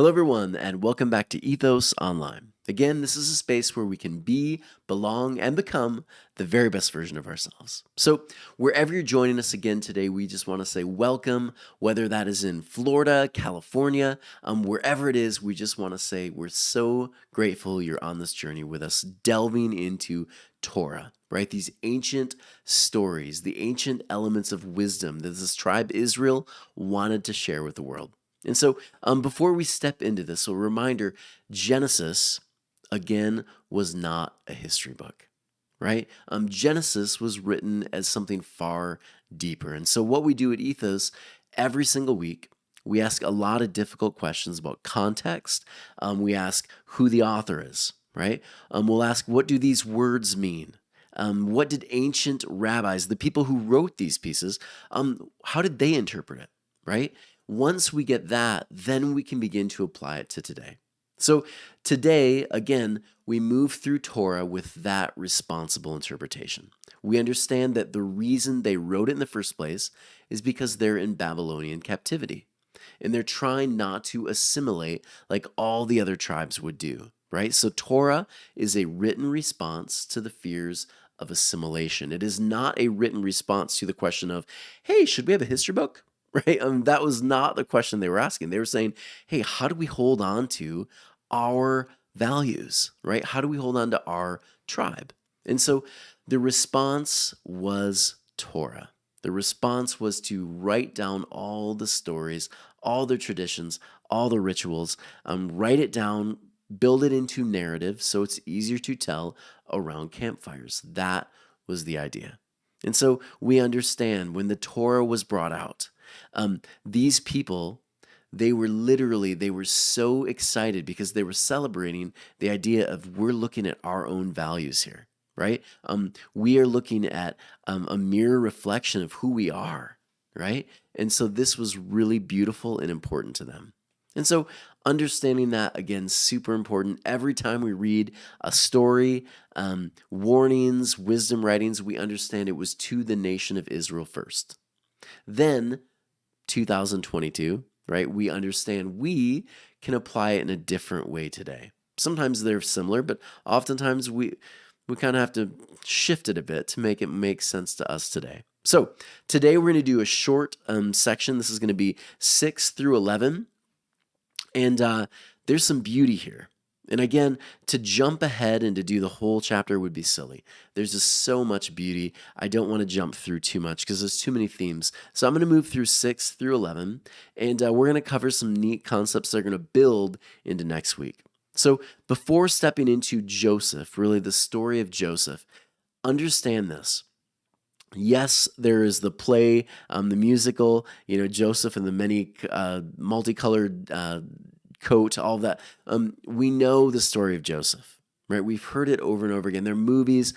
Hello, everyone, and welcome back to Ethos Online. Again, this is a space where we can be, belong, and become the very best version of ourselves. So, wherever you're joining us again today, we just want to say welcome, whether that is in Florida, California, wherever it is, we just want to say we're so grateful you're on this journey with us, delving into Torah, right? These ancient stories, the ancient elements of wisdom that this tribe Israel wanted to share with the world. And so, before we step into this, a reminder Genesis, again, was not a history book, right? Genesis was written as something far deeper. And so, what we do at Ethos every single week, we ask a lot of difficult questions about context. We ask who the author is, right? We'll ask, what do these words mean? What did ancient rabbis, the people who wrote these pieces, how did they interpret it, right? Once we get that, then we can begin to apply it to today. So today, again, we move through Torah with that responsible interpretation. We understand that the reason they wrote it in the first place is because they're in Babylonian captivity. And they're trying not to assimilate like all the other tribes would do, right? So Torah is a written response to the fears of assimilation. It is not a written response to the question of, hey, should we have a history book? Right? That was not the question they were asking. They were saying, hey, how do we hold on to our values, right? How do we hold on to our tribe? And so the response was Torah. The response was to write down all the stories, all the traditions, all the rituals, write it down, build it into narrative so it's easier to tell around campfires. That was the idea. And so we understand when the Torah was brought out, these people, they were so excited because they were celebrating the idea of we're looking at our own values here, right? We are looking at a mirror reflection of who we are, right? And so this was really beautiful and important to them. And so understanding that, again, super important. Every time we read a story, warnings, wisdom writings, we understand it was to the nation of Israel first. Then 2022, right? We understand we can apply it in a different way today. Sometimes they're similar, but oftentimes we kind of have to shift it a bit to make it make sense to us today. So today we're going to do a short section. This is going to be 6 through 11. And there's some beauty here. And again, to jump ahead and to do the whole chapter would be silly. There's just so much beauty. I don't want to jump through too much because there's too many themes. So I'm going to move through 6 through 11, and we're going to cover some neat concepts that are going to build into next week. So before stepping into Joseph, really the story of Joseph, understand this. Yes, there is the play, the musical, Joseph and the many multicolored coat, all that. We know the story of Joseph, right? We've heard it over and over again. There are movies.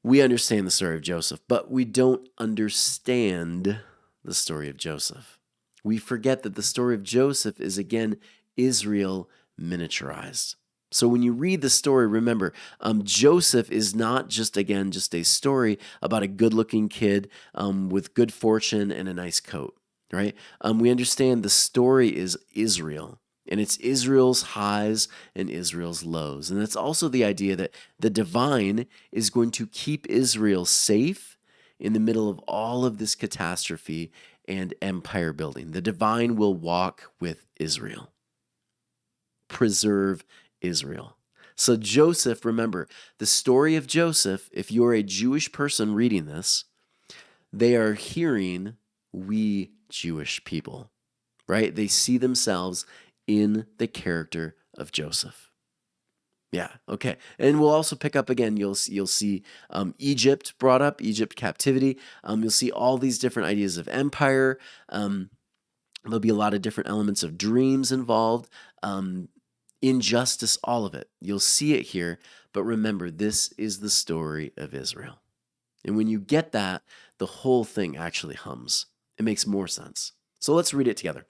We understand the story of Joseph, but we don't understand the story of Joseph. We forget that the story of Joseph is, again, Israel miniaturized. So when you read the story, remember, Joseph is not just a story about a good-looking kid with good fortune and a nice coat, right? We understand the story is Israel, and it's Israel's highs and Israel's lows. And that's also the idea that the divine is going to keep Israel safe in the middle of all of this catastrophe and empire building. The divine will walk with Israel, preserve Israel. So Joseph, remember, the story of Joseph, if you're a Jewish person reading this, they are hearing we Jewish people, right? They see themselves in the character of Joseph. Yeah, okay. And we'll also pick up again, you'll see Egypt brought up, Egypt captivity. You'll see all these different ideas of empire. There'll be a lot of different elements of dreams involved. Injustice, all of it. You'll see it here, but remember, this is the story of Israel. And when you get that, the whole thing actually hums. It makes more sense. So let's read it together.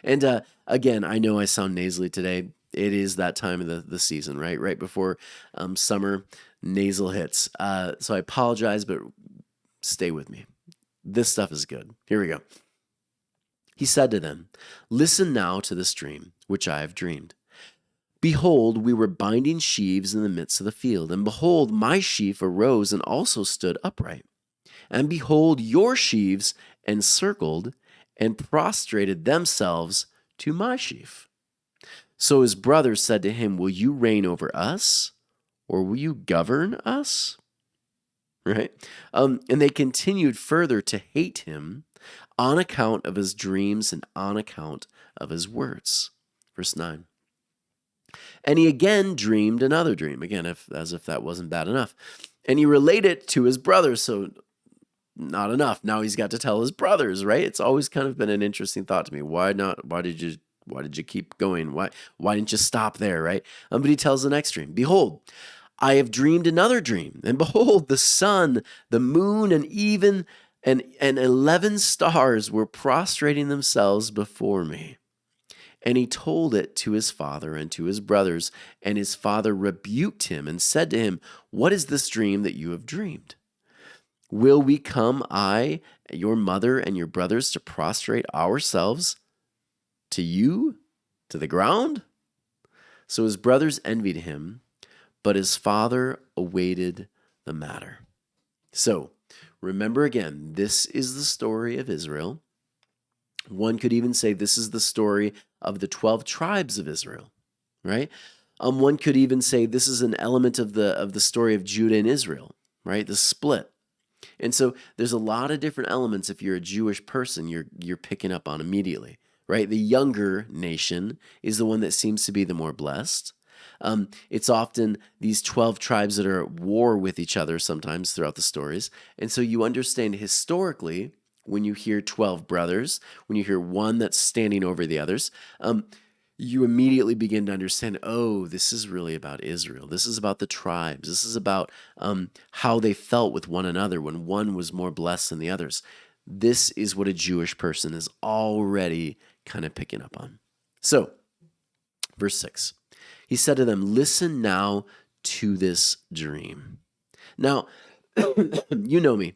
And again, I know I sound nasally today. It is that time of the season, right? Right before summer, nasal hits. So I apologize, but stay with me. This stuff is good. Here we go. He said to them, "Listen now to this dream, which I have dreamed. Behold, we were binding sheaves in the midst of the field, and behold, my sheaf arose and also stood upright. And behold, your sheaves encircled and prostrated themselves to my sheaf. So his brothers said to him, Will you reign over us, or will you govern us?" Right? And they continued further to hate him on account of his dreams and on account of his words. Verse 9. And he again dreamed another dream, again, as if that wasn't bad enough. And he related it to his brothers, so not enough. Now he's got to tell his brothers, right? It's always kind of been an interesting thought to me. Why not? Why did you keep going? Why didn't you stop there, right? But he tells the next dream, "Behold, I have dreamed another dream, and behold, the sun, the moon, and even and 11 stars were prostrating themselves before me." And he told it to his father and to his brothers, and his father rebuked him and said to him, "What is this dream that you have dreamed? Will we come, I, your mother, and your brothers, to prostrate ourselves to you, to the ground?" So his brothers envied him, but his father awaited the matter. So remember again, this is the story of Israel. One could even say this is the story of the 12 tribes of Israel, right? One could even say this is an element of the story of Judah and Israel, right? The split. And so there's a lot of different elements if you're a Jewish person you're picking up on immediately, right? The younger nation is the one that seems to be the more blessed. It's often these 12 tribes that are at war with each other sometimes throughout the stories. And so you understand historically when you hear 12 brothers, when you hear one that's standing over the others, you immediately begin to understand, oh, this is really about Israel. This is about the tribes. This is about how they felt with one another when one was more blessed than the others. This is what a Jewish person is already kind of picking up on. So, verse 6, he said to them, "Listen now to this dream." Now, you know me.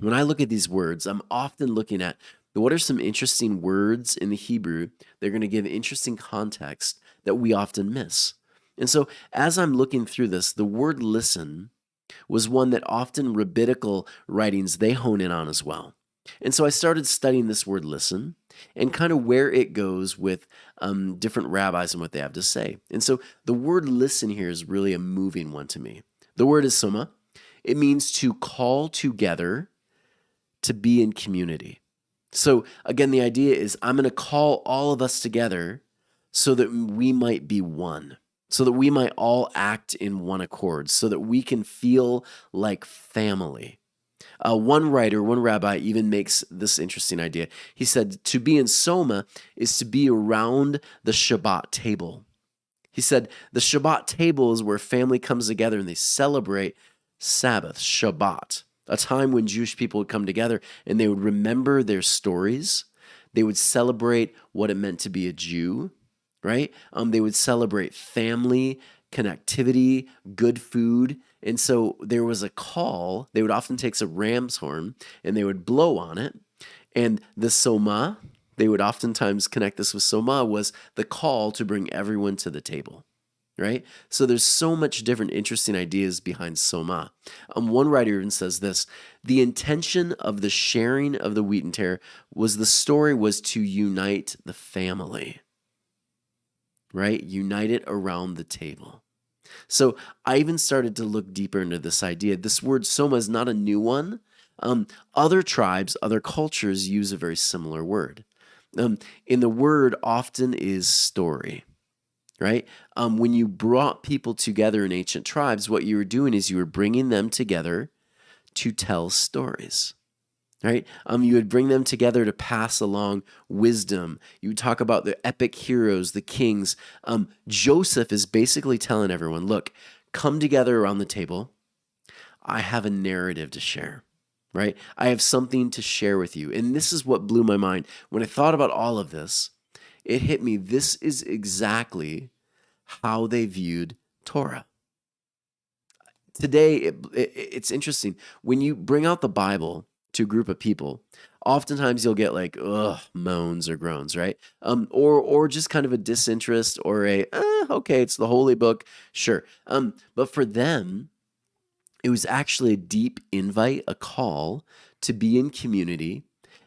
When I look at these words, I'm often looking at what are some interesting words in the Hebrew that are going to give interesting context that we often miss. And so as I'm looking through this, the word listen was one that often rabbinical writings, they hone in on as well. And so I started studying this word listen and kind of where it goes with different rabbis and what they have to say. And so the word listen here is really a moving one to me. The word is Soma. It means to call together, to be in community. So again, the idea is I'm going to call all of us together so that we might be one, so that we might all act in one accord, so that we can feel like family. One rabbi even makes this interesting idea. He said, to be in Soma is to be around the Shabbat table. He said, the Shabbat table is where family comes together and they celebrate Sabbath, Shabbat, a time when Jewish people would come together and they would remember their stories. They would celebrate what it meant to be a Jew, right? They would celebrate family, connectivity, good food. And so there was a call. They would often take a ram's horn and they would blow on it. And the Soma, they would oftentimes connect this with Soma, was the call to bring everyone to the table. Right? So there's so much different interesting ideas behind Soma. One writer even says this: the intention of the sharing of the wheat and tare was to unite the family, right? Unite it around the table. So I even started to look deeper into this idea. This word Soma is not a new one. Other tribes, other cultures use a very similar word. In the word often is story. Right? When you brought people together in ancient tribes, what you were doing is you were bringing them together to tell stories. Right? You would bring them together to pass along wisdom. You would talk about the epic heroes, the kings. Joseph is basically telling everyone, look, come together around the table. I have a narrative to share. Right? I have something to share with you. And this is what blew my mind. When I thought about all of this, it hit me. This is exactly how they viewed Torah. Today, it's interesting. When you bring out the Bible to a group of people, oftentimes you'll get like, ugh, moans or groans, right? Or just kind of a disinterest or okay, it's the holy book, sure. But for them, it was actually a deep invite, a call to be in community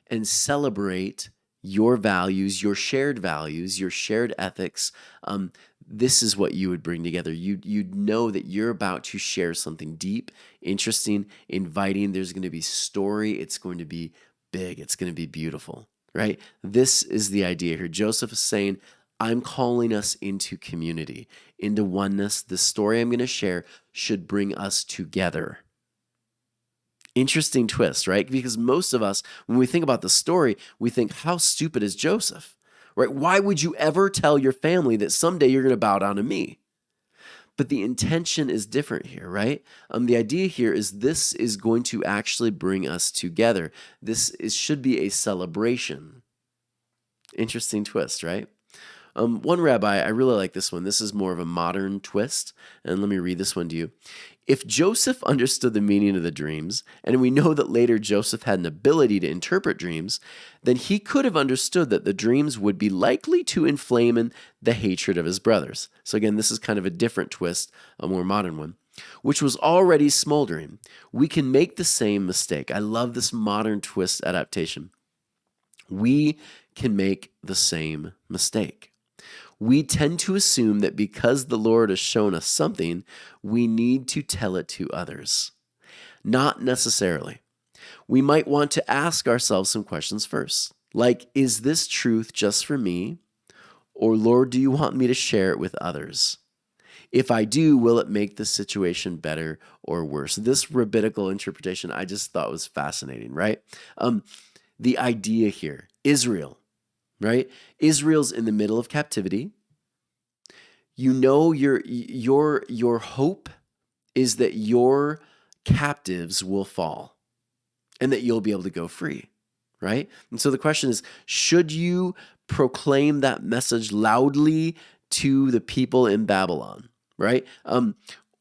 and celebrate your values, your shared ethics. This is what you would bring together. You'd know that you're about to share something deep, interesting, inviting. There's going to be story. It's going to be big. It's going to be beautiful, right? This is the idea here. Joseph is saying, I'm calling us into community, into oneness. The story I'm going to share should bring us together. Interesting twist, right? Because most of us, when we think about the story, we think, how stupid is Joseph, right? Why would you ever tell your family that someday you're going to bow down to me? But the intention is different here, right? The idea here is this is going to actually bring us together. Should be a celebration. Interesting twist, right? One rabbi, I really like this one. This is more of a modern twist. And let me read this one to you. If Joseph understood the meaning of the dreams, and we know that later Joseph had an ability to interpret dreams, then he could have understood that the dreams would be likely to inflame the hatred of his brothers. So again, this is kind of a different twist, a more modern one, which was already smoldering. We can make the same mistake. I love this modern twist adaptation. We can make the same mistake. We tend to assume that because the Lord has shown us something, we need to tell it to others. Not necessarily. We might want to ask ourselves some questions first, like, is this truth just for me? Or, Lord, do you want me to share it with others? If I do, will it make the situation better or worse? This rabbinical interpretation I just thought was fascinating, right? The idea here, Israel, right? Israel's in the middle of captivity. You know your hope is that your captives will fall and that you'll be able to go free, right? And so the question is, should you proclaim that message loudly to the people in Babylon, right?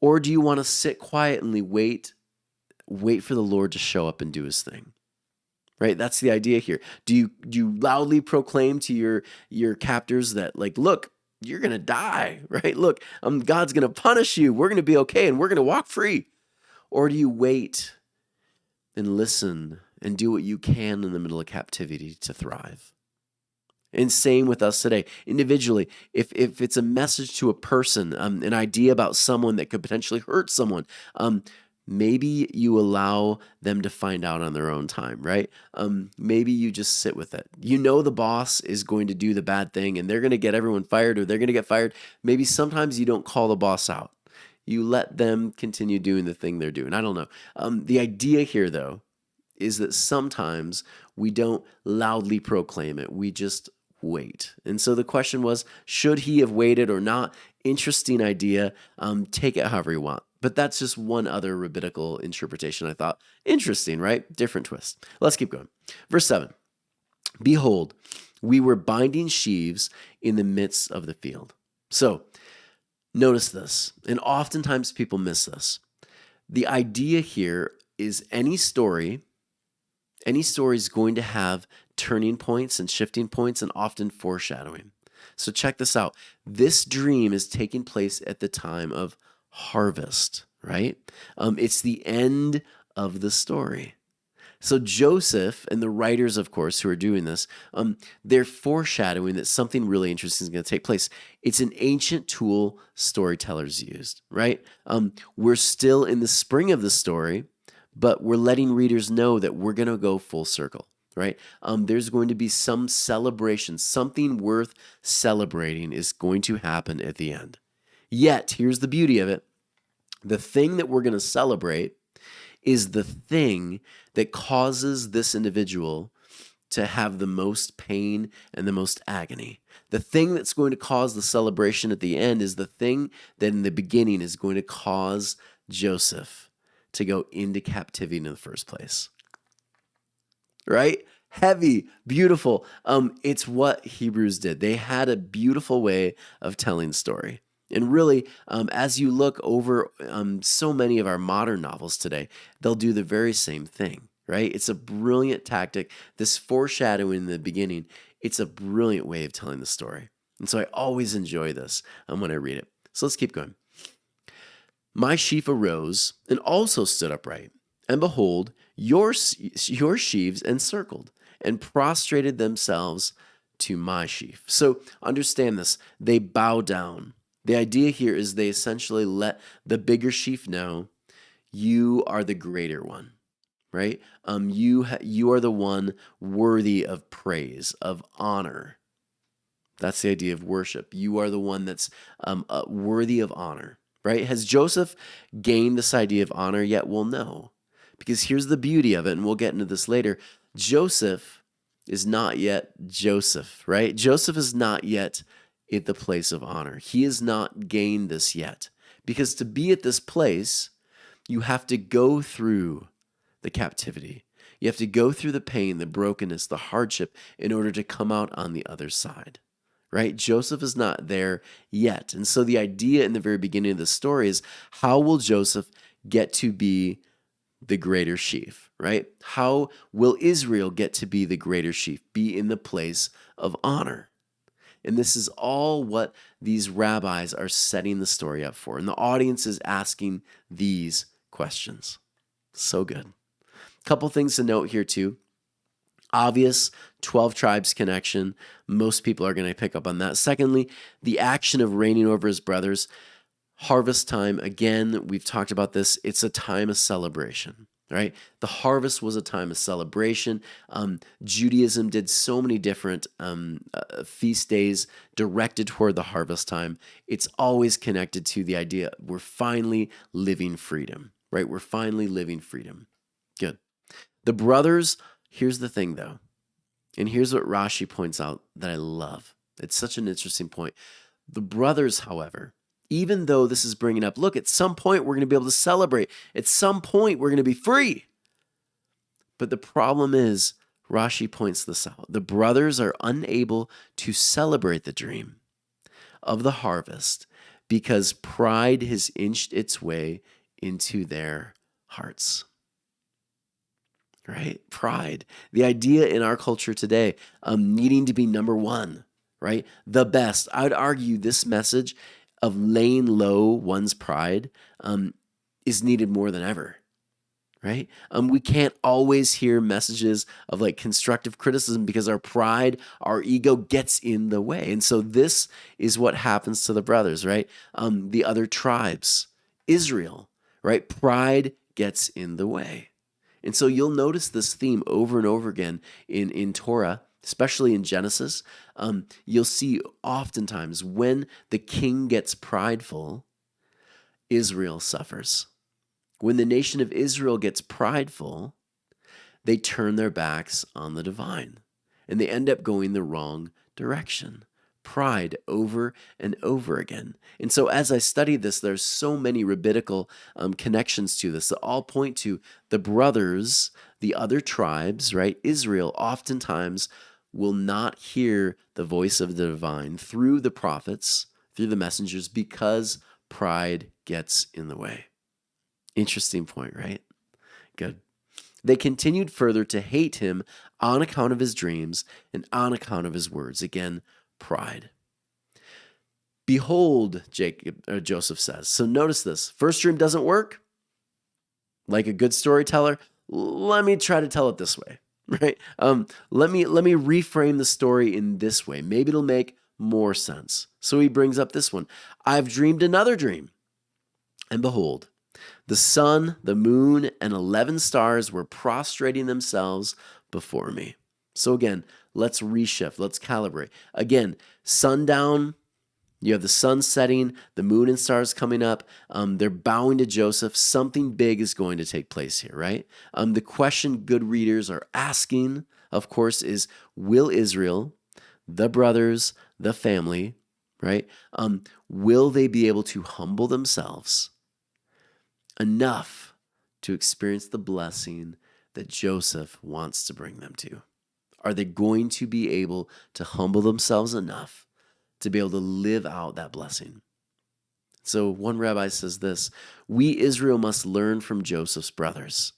Or do you want to sit quietly, wait for the Lord to show up and do his thing? Right? That's the idea here. Do you loudly proclaim to your captors that, like, look, you're going to die, right? Look, God's going to punish you. We're going to be okay and we're going to walk free. Or do you wait and listen and do what you can in the middle of captivity to thrive? And same with us today. Individually, if it's a message to a person, an idea about someone that could potentially hurt someone, maybe you allow them to find out on their own time, right? Maybe you just sit with it. You know the boss is going to do the bad thing and they're going to get everyone fired or they're going to get fired. Maybe sometimes you don't call the boss out. You let them continue doing the thing they're doing. I don't know. The idea here, though, is that sometimes we don't loudly proclaim it. We just wait. And so the question was, should he have waited or not? Interesting idea. Take it however you want. But that's just one other rabbinical interpretation I thought. Interesting, right? Different twist. Let's keep going. Verse 7. Behold, we were binding sheaves in the midst of the field. So notice this, and oftentimes people miss this. The idea here is any story is going to have turning points and shifting points and often foreshadowing. So check this out. This dream is taking place at the time of harvest, right? It's the end of the story. So Joseph and the writers, of course, who are doing this, they're foreshadowing that something really interesting is going to take place. It's an ancient tool storytellers used, right? We're still in the spring of the story, but we're letting readers know that we're going to go full circle, right? There's going to be some celebration, something worth celebrating is going to happen at the end. Yet, here's the beauty of it. The thing that we're going to celebrate is the thing that causes this individual to have the most pain and the most agony. The thing that's going to cause the celebration at the end is the thing that in the beginning is going to cause Joseph to go into captivity in the first place. Right? Heavy, beautiful. It's what Hebrews did. They had a beautiful way of telling story. And really, as you look over so many of our modern novels today, they'll do the very same thing. right? It's a brilliant tactic. This foreshadowing in the beginning, it's a brilliant way of telling the story. And so I always enjoy this when I read it. So let's keep going. My sheaf arose and also stood upright. And behold, your sheaves encircled and prostrated themselves to my sheaf. So understand this. They bow down. The idea here is they essentially let the bigger sheaf know you are the greater one, right? You are the one worthy of praise, of honor. That's the idea of worship. You are the one that's worthy of honor, right? Has Joseph gained this idea of honor yet? Well, no, because here's the beauty of it, and we'll get into this later. Joseph is not yet Joseph, right? Joseph is not yet at the place of honor. He has not gained this yet, because to be at this place, you have to go through the captivity. You have to go through the pain, the brokenness, the hardship in order to come out on the other side, right? Joseph is not there yet. And so the idea in the very beginning of the story is, how will Joseph get to be the greater sheaf, right? How will Israel get to be the greater sheaf, be in the place of honor? And this is all what these rabbis are setting the story up for. And the audience is asking these questions. So good. Couple things to note here too. Obvious 12 tribes connection. Most people are going to pick up on that. Secondly, the action of reigning over his brothers. Harvest time, again, we've talked about this. It's a time of celebration, right? The harvest was a time of celebration. Judaism did so many different feast days directed toward the harvest time. It's always connected to the idea we're finally living freedom, right? We're finally living freedom. Good. The brothers, here's the thing though, and here's what Rashi points out that I love. It's such an interesting point. The brothers, however, even though this is bringing up, look, at some point we're going to be able to celebrate. At some point we're going to be free. But the problem is, Rashi points this out. The brothers are unable to celebrate the dream of the harvest because pride has inched its way into their hearts. Right? Pride. The idea in our culture today, needing to be number one, right? The best. I would argue this message of laying low one's pride is needed more than ever, right? We can't always hear messages of like constructive criticism because our pride, our ego gets in the way. And so this is what happens to the brothers, right? The other tribes, Israel, right? Pride gets in the way. And so you'll notice this theme over and over again in Torah, especially in Genesis. You'll see oftentimes when the king gets prideful, Israel suffers. When the nation of Israel gets prideful, they turn their backs on the divine, and they end up going the wrong direction. Pride over and over again. And so as I studied this, there's so many rabbinical connections to this that all point to the brothers, the other tribes, right? Israel oftentimes will not hear the voice of the divine through the prophets, through the messengers, because pride gets in the way. Interesting point, right? Good. They continued further to hate him on account of his dreams and on account of his words. Again, pride. Behold, Joseph says. So notice this. First dream doesn't work. Like a good storyteller, let me try to tell it this way, right? Let me reframe the story in this way. Maybe it'll make more sense. So he brings up this one. I've dreamed another dream. And behold, the sun, the moon, and 11 stars were prostrating themselves before me. So again, let's reshift. Let's calibrate. Again, sundown, you have the sun setting, the moon and stars coming up. They're bowing to Joseph. Something big is going to take place here, right? The question good readers are asking, of course, is will Israel, the brothers, the family, right? Will they be able to humble themselves enough to experience the blessing that Joseph wants to bring them to? Are they going to be able to humble themselves enough to be able to live out that blessing? So one rabbi says this: we, Israel, must learn from Joseph's brothers.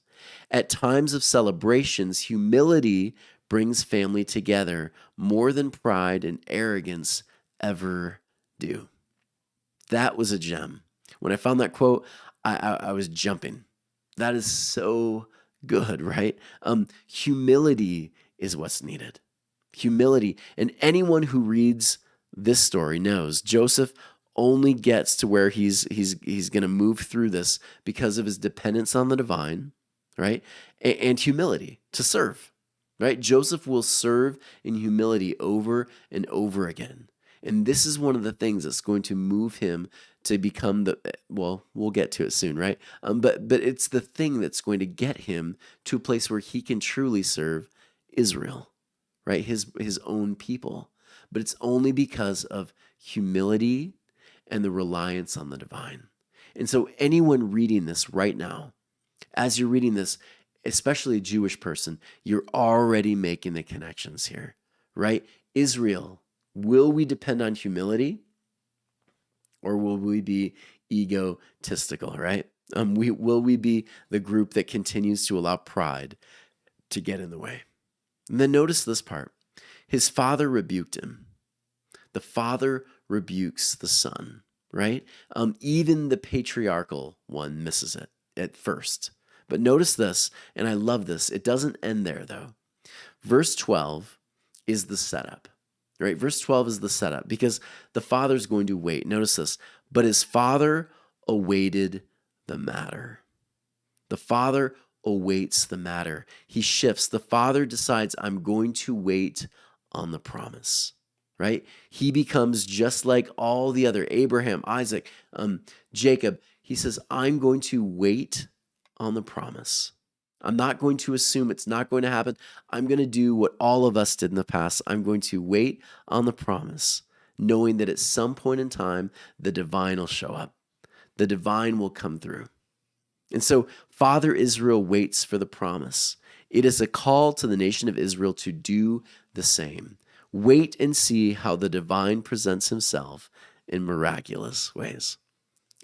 At times of celebrations, humility brings family together more than pride and arrogance ever do. That was a gem. When I found that quote, I was jumping. That is so good, right? Humility is what's needed. Humility. And anyone who reads this story knows Joseph only gets to where he's going to move through this because of his dependence on the divine, right? And humility to serve, right? Joseph will serve in humility over and over again. And this is one of the things that's going to move him to become well, we'll get to it soon, right? But it's the thing that's going to get him to a place where he can truly serve Israel, right? His own people. But it's only because of humility and the reliance on the divine. And so anyone reading this right now, as you're reading this, especially a Jewish person, you're already making the connections here, right? Israel, will we depend on humility or will we be egotistical, right? Will we be the group that continues to allow pride to get in the way? And then notice this part. His father rebuked him. The father rebukes the son, right? Even the patriarchal one misses it at first. But notice this, and I love this. It doesn't end there, though. Verse 12 is the setup, right? Verse 12 is the setup because the father's going to wait. Notice this. But his father awaited the matter. The father awaits the matter. He shifts. The father decides, I'm going to wait on the promise, right? He becomes just like all the other Abraham, Isaac, Jacob. He says, I'm going to wait on the promise. I'm not going to assume it's not going to happen. I'm going to do what all of us did in the past. I'm going to wait on the promise, knowing that at some point in time, the divine will show up. The divine will come through. And so Father Israel waits for the promise. It is a call to the nation of Israel to do the same. Wait and see how the divine presents himself in miraculous ways.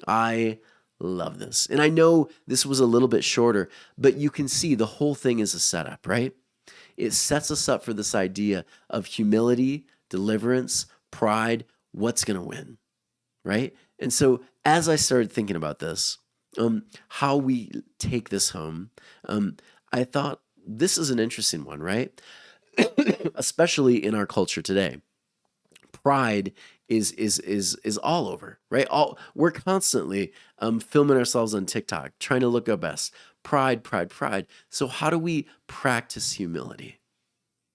I love this. And I know this was a little bit shorter, but you can see the whole thing is a setup, right? It sets us up for this idea of humility, deliverance, pride, what's going to win, right? And so as I started thinking about this, how we take this home, I thought this is an interesting one, right? Especially in our culture today. Pride is all over, right? We're constantly filming ourselves on TikTok, trying to look our best. Pride, pride, pride. So how do we practice humility?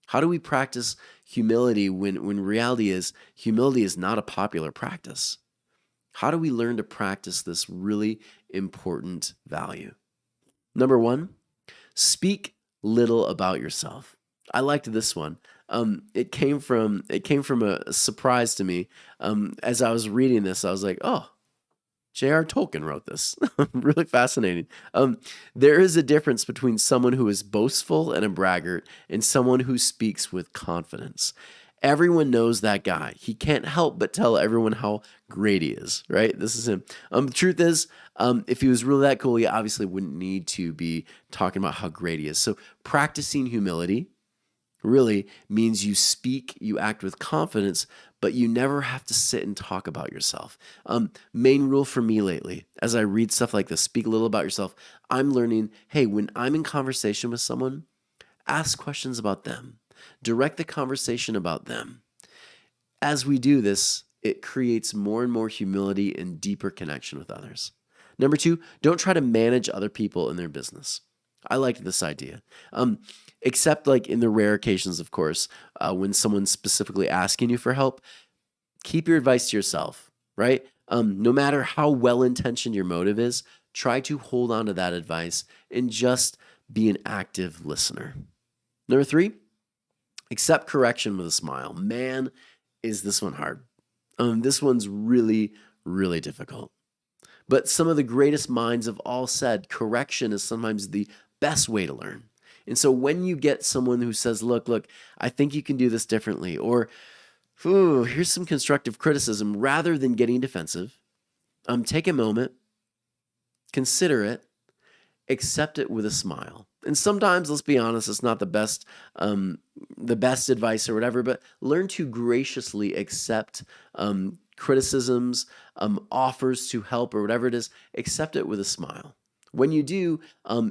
How do we practice humility when reality is humility is not a popular practice? How do we learn to practice this really important value? Number one, speak little about yourself. I liked this one. It came from a surprise to me. As I was reading this, I was like, oh, J.R. Tolkien wrote this. Really fascinating. There is a difference between someone who is boastful and a braggart and someone who speaks with confidence. Everyone knows that guy. He can't help but tell everyone how great he is, right? This is him. The truth is, if he was really that cool, he obviously wouldn't need to be talking about how great he is. So practicing humility really means you speak, you act with confidence, but you never have to sit and talk about yourself. Main rule for me lately, as I read stuff like this, speak a little about yourself, I'm learning, hey, when I'm in conversation with someone, ask questions about them. Direct the conversation about them. As we do this, it creates more and more humility and deeper connection with others. Number two, don't try to manage other people in their business. I liked this idea. Except like in the rare occasions, of course, when someone's specifically asking you for help, keep your advice to yourself, right? No matter how well-intentioned your motive is, try to hold on to that advice and just be an active listener. Number three, accept correction with a smile. Man, is this one hard. This one's really, really difficult. But some of the greatest minds have all said correction is sometimes the best way to learn. And so when you get someone who says, look, I think you can do this differently, or here's some constructive criticism, rather than getting defensive, take a moment, consider it, accept it with a smile. And sometimes, let's be honest, it's not the best advice or whatever, but learn to graciously accept criticisms, offers to help, or whatever it is. Accept it with a smile. When you do,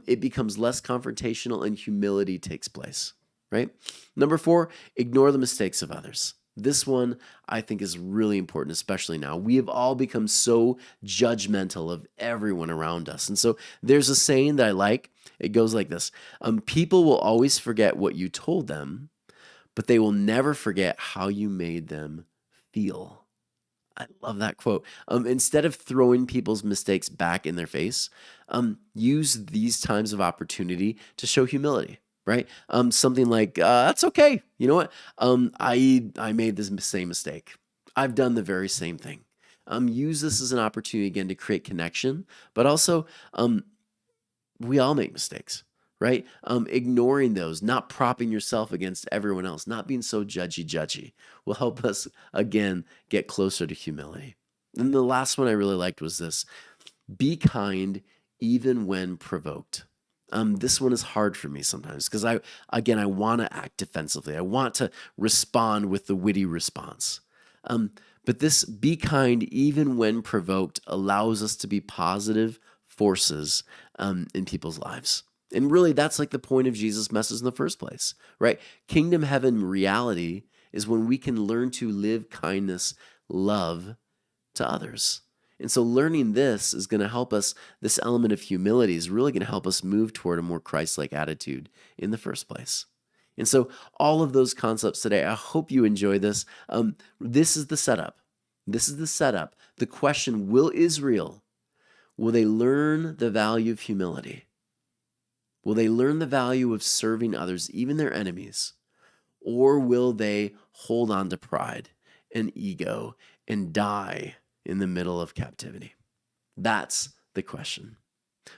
it becomes less confrontational and humility takes place, right? Number 4, ignore the mistakes of others. This one I think is really important, especially now. We have all become so judgmental of everyone around us. And so there's a saying that I like. It goes like this: people will always forget what you told them, but they will never forget how you made them feel. I love that quote. Instead of throwing people's mistakes back in their face, use these times of opportunity to show humility, right? Something like, "That's okay. You know what? I made this same mistake. I've done the very same thing." Use this as an opportunity again to create connection, but also we all make mistakes, right? Ignoring those, not propping yourself against everyone else, not being so judgy will help us again get closer to humility. And the last one I really liked was this: be kind even when provoked. This one is hard for me sometimes because I want to act defensively. I want to respond with the witty response. But this be kind even when provoked allows us to be positive forces in people's lives. And really, that's like the point of Jesus' message in the first place, right? Kingdom heaven reality is when we can learn to live kindness, love to others. And so learning this is going to help us, this element of humility is really going to help us move toward a more Christ-like attitude in the first place. And so all of those concepts today, I hope you enjoy this. This is the setup. This is the setup. The question, will they learn the value of humility? Will they learn the value of serving others, even their enemies? Or will they hold on to pride and ego and die in the middle of captivity? That's the question.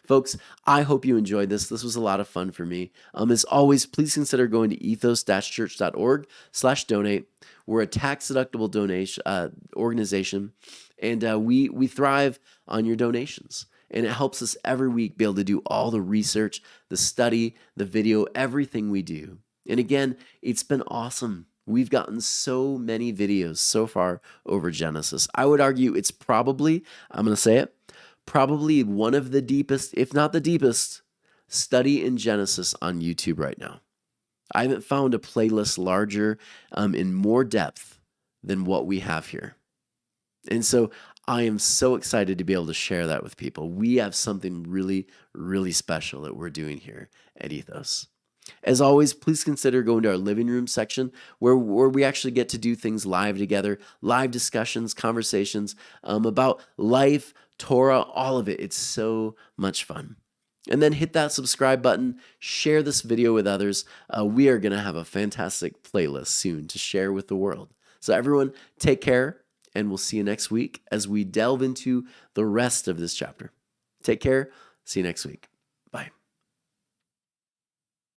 Folks, I hope you enjoyed this. This was a lot of fun for me. As always, please consider going to ethos-church.org/donate. We're a tax-deductible donation organization, and we thrive on your donations. And it helps us every week be able to do all the research, the study, the video, everything we do. And again, it's been awesome. We've gotten so many videos so far over Genesis. I would argue it's probably, I'm going to say it, probably one of the deepest, if not the deepest, study in Genesis on YouTube right now. I haven't found a playlist larger in more depth than what we have here. And so I am so excited to be able to share that with people. We have something really, really special that we're doing here at Ethos. As always, please consider going to our living room section where we actually get to do things live together, live discussions, conversations about life, Torah, all of it. It's so much fun. And then hit that subscribe button, share this video with others. We are going to have a fantastic playlist soon to share with the world. So everyone, take care, and we'll see you next week as we delve into the rest of this chapter. Take care. See you next week.